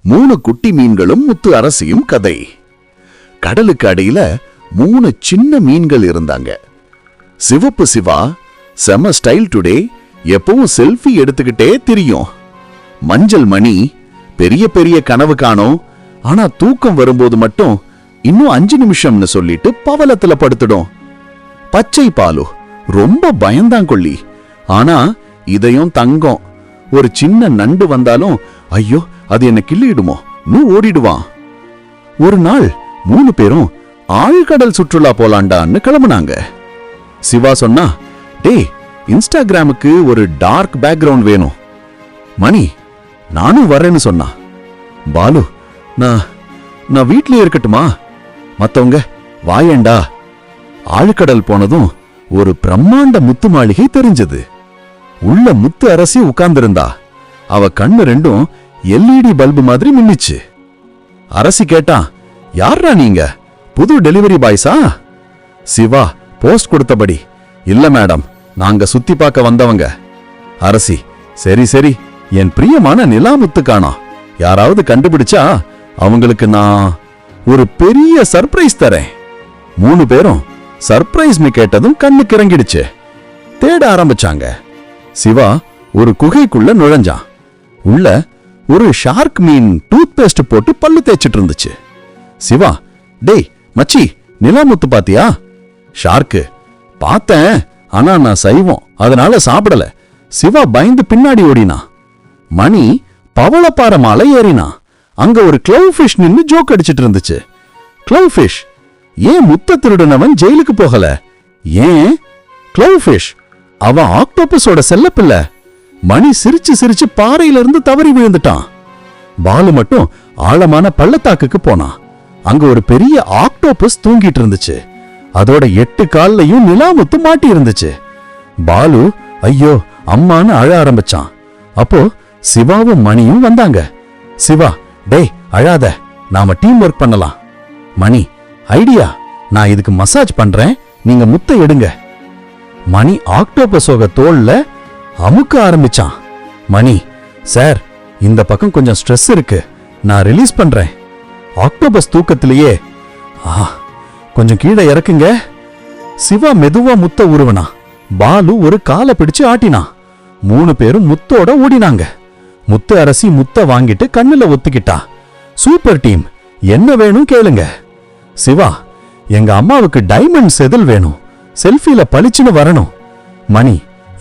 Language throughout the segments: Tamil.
3 குட்டி மீன்களும் முத்து அரசியும் கதை. கடலுக்கு அடியில 3 சின்ன மீன்கள் இருந்தாங்க. சிவப்பு சிவா செம ஸ்டைல் டுடே, எப்பவும் செல்ஃபி எடுத்துக்கிட்டே தெரியும். மஞ்சள் மணி பெரிய பெரிய கனவு காணோம், ஆனா தூக்கம் வரும்போது மட்டும் இன்னும் 5 நிமிஷம்னு சொல்லிட்டு பவலத்துல படுத்துடும். பச்சை பாலு ரொம்ப பயந்தாங்கொள்ளி, ஆனா இதயம் தங்கம். ஒரு சின்ன நண்டு வந்தாலும் ஐயோ அது என்ன கிள்ளிடுமோ ஓடிடுவான். ஒரு நாள் 3 பேரும் ஆழ்கடல் சுற்றுலா போலாண்டான்னு கிளம்புனாங்க. சிவா சொன்னா, டேய் இன்ஸ்டாகிராமுக்கு ஒரு டார்க் பேக்ரவுண்ட் வேணும். மணி நானும் வரேன்னு சொன்னா. பாலு நான் வீட்லயே இருக்கட்டுமா? மத்தவங்க வாயேண்டா. ஆழ்கடல் போனதும் ஒரு பிரம்மாண்ட முத்து மாளிகை தெரிஞ்சது. உள்ள முத்து அரசி உட்கார்ந்திருந்தா. அவ கண்ணு ரெண்டும் LED பல்பு மாதிரி மின்னிச்சு. அரசி கேட்டா, யாரா நீங்க? புது டெலிவரி பாய்ஸா? சிவா போஸ்ட் கொடுத்தபடி, இல்ல மேடம், நாங்க சுத்தி பார்க்க வந்தவங்க. அரசி, சரி சரி, என் பிரியமான நிலாமுத்து காணோம். யாராவது கண்டுபிடிச்சா அவங்களுக்கு நான் ஒரு பெரிய சர்ப்ரைஸ் தரேன். 3 பேரும் சர்ப்ரைஸ் கேட்டதும் கண்ணு கிறங்கிடுச்சு. தேட ஆரம்பிச்சாங்க. சிவா ஒரு குகைக்குள்ள நுழைஞ்சான். உள்ள ஒரு ஷார்க் மீன் டூத் பேஸ்ட் போட்டு பல்லு தேய்ச்சிட்டு இருந்துச்சு. சிவா, டேய் மச்சி, நிலாமுத்து பாத்தியா? ஷார்க்கு, பார்த்தேன், ஆனா நான் சைவம், அதனால சாப்பிடல. சிவா பயந்து பின்னாடி ஓடினா. மணி பவளப்பாறை மாலை ஏறினா. அங்க ஒரு க்ளவ் ஃபிஷ் நின்னு ஜோக் அடிச்சிட்டு இருந்துச்சு. க்ளவ் ஃபிஷ், ஏன் முத்த திருடுனவன் ஜெயிலுக்கு போகல? ஏன்? க்ளவ் ஃபிஷ் அவன் ஆக்டோபஸோட செல்லப்பில்ல. மணி சிரிச்சு சிரிச்சு பாறையில இருந்து தவறி விழுந்துட்டான். பாலு மட்டும் ஆழமான பள்ளத்தாக்குக்கு போனான். அங்க ஒரு பெரிய ஆக்டோபஸ் தூங்கிட்டு இருந்துச்சு. அதோட 8 கால்லையும் நிலாமுத்து மாட்டி இருந்துச்சு. பாலு ஐயோ அம்மான்னு அழ ஆரம்பிச்சான். அப்போ சிவாவும் மணியும் வந்தாங்க. சிவா, டேய் அழாத, நாம டீம் ஒர்க் பண்ணலாம். மணி, ஐடியா, நான் இதுக்கு மசாஜ் பண்றேன், நீங்க முத்தை எடுங்க. மணி ஆக்டோபஸோக தோல்ல அமுக்க ஆரம்பிச்சான். மணி, சார் இந்த பக்கம் கொஞ்சம் ஸ்ட்ரெஸ் இருக்கு, நான் ரிலீஸ் பண்றேன். ஆக்டோபஸ் தூக்கத்திலேயே கொஞ்சம் கீழே இறக்குங்க. சிவா மெதுவா முத்த உருவனா. பாலு ஒரு காலை பிடிச்சு ஆட்டினா. 3 பேரும் முத்தோட ஓடினாங்க. முத்து அரசி முத்த வாங்கிட்டு கண்ணுல ஒத்துக்கிட்டா. சூப்பர் டீம், என்ன வேணும் கேளுங்க. சிவா, எங்க அம்மாவுக்கு டைமண்ட் செதில் வேணும், செல்ஃபில பளிச்சுன்னு வரணும். மணி,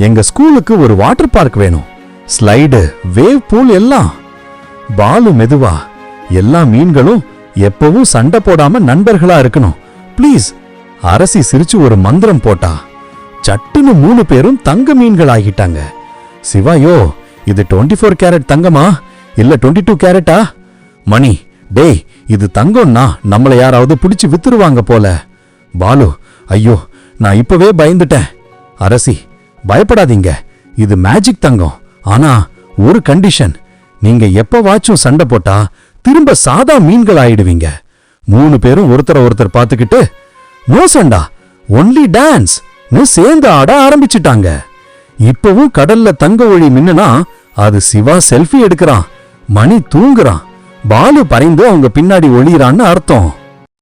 எங்க ஸ்கூலுக்கு ஒரு வாட்டர் பார்க் வேணும், ஸ்லைடு, வேவ் பூல் எல்லாம். பாலு மெதுவா, எல்லா மீன்களும் எப்பவும் சண்டை போடாம நண்பர்களா இருக்கணும் ப்ளீஸ். அரசி சிரிச்சு ஒரு மந்திரம் போட்டா. சட்டுன்னு 3 பேரும் தங்க மீன்கள் ஆகிட்டாங்க. சிவாயோ, இது 24 கேரட் தங்கமா இல்ல 22 கேரட்டா? மணி, டேய் இது தங்கம்னா நம்மள யாராவது பிடிச்சு வித்துருவாங்க போல. பாலு, ஐயோ நான் இப்பவே பயந்துட்டேன். அரசி, பயப்படாதீங்க, இது மேஜிக் தங்கம். ஆனா ஒரு கண்டிஷன், நீங்க எப்பவாச்சும் சண்டை போட்டா திரும்ப சாதா மீன்கள் ஆயிடுவீங்க. 3 பேரும் ஒருத்தர் பார்த்துக்கிட்டு, நோ சண்டா, ஒன்லி டான்ஸ் சேர்ந்து ஆட ஆரம்பிச்சுட்டாங்க. இப்பவும் கடல்ல தங்க ஒளி மின்னுனா அது சிவா செல்ஃபி எடுக்கிறான், மணி தூங்குறான், பாலு பறைந்து அவங்க பின்னாடி ஒளிறான்னு அர்த்தம்.